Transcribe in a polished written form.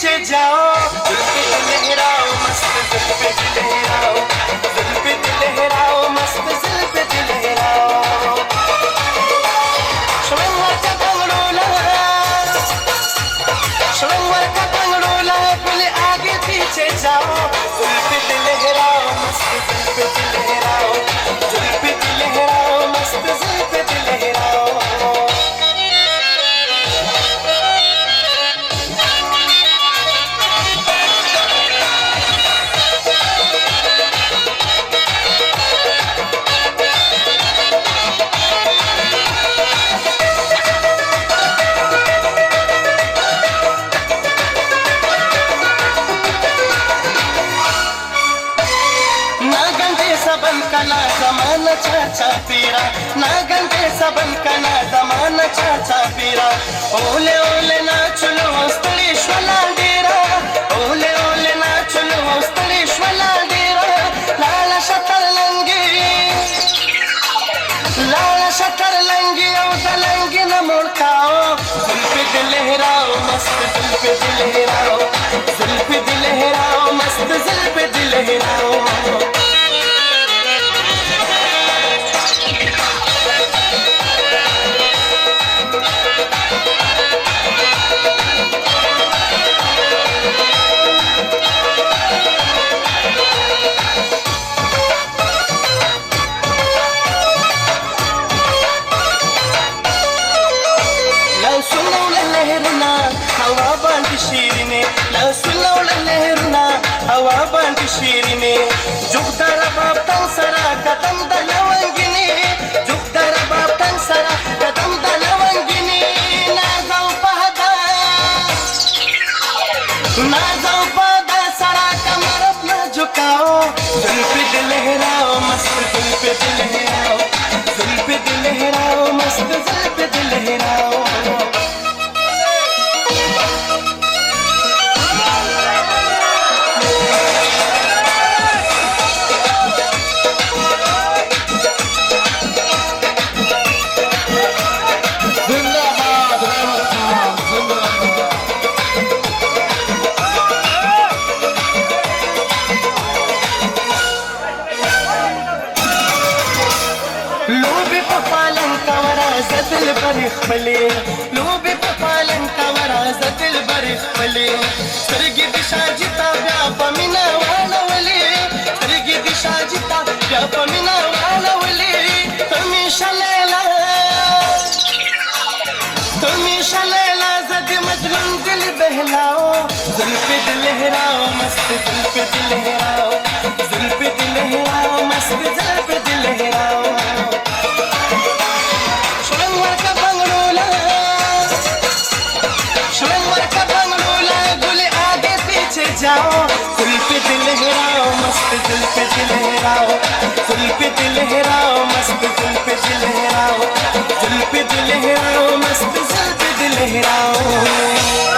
पीछे जाओ, जुल्फे लहराओ, मस्त जुल्फे लहराओ, जुल्फे लहराओ, मस्त जुल्फे लहराओ. श्रृंगारच्या बंगलोला, श्रृंगार का बंगलोला, बोले आगे पीछे जाओ, जुल्फे लहराओ, मस्त जुल्फे लहराओ, जुल्फे लहराओ, मस्त जुल्फे लहराओ. सबनकना जमाना चाचा पीरा, नागंगे सबनकना जमाना चाचा पीरा. ओले ओले नाचलो स्थळेश्वला डेरा, ओले ओले नाचलो स्थळेश्वला डेरा. लाल शतरलंगी, लाल शतरलंगी औदलंगी न मुड़काओ, जुल्फे लहराओ, मस्त जुल्फे लहराओ, जुल्फे लहराओ, मस्त जुल्फे लहराओ. हवा बांधी शिरीने, लसुलवला लहरुना, हवा बांधी शिरीने. जुगदार बाप तंसरा कदम दलवंगिनी, जुगदार बाप तंसरा कदम दलवंगिनी. ना जाऊ पाहता, ना जाऊ पाहता, सरा कमर अपना झुकाओ, जुल्फे लहराओ, मस्त जुल्फे लहराओ, जुल्फे लहराओ, मस्त जुल्फे लहराओ. दिल बरी खले, लोबे पालन कवरा दिल बरी खले. सरगी दिशा जिता व्याप मिना वालवले, सरगी दिशा जिता व्याप मिना वालवले. तुम्ही शलेला, तुम्ही शलेला, जद मजनून दिल बहलाओ, जुल्फे लहराओ, मस्त जुल्फे लहराओ, जुल्फे लहराओ, मस्त जुल्फे लहराओ. जाओ, जुल्फे लहराओ, मस्त जुल्फे लहराओ, जुल्फे लहराओ, मस्त जुल्फे लहराओ, जुल्फे लहराओ, मस्त जुल्फे लहराओ.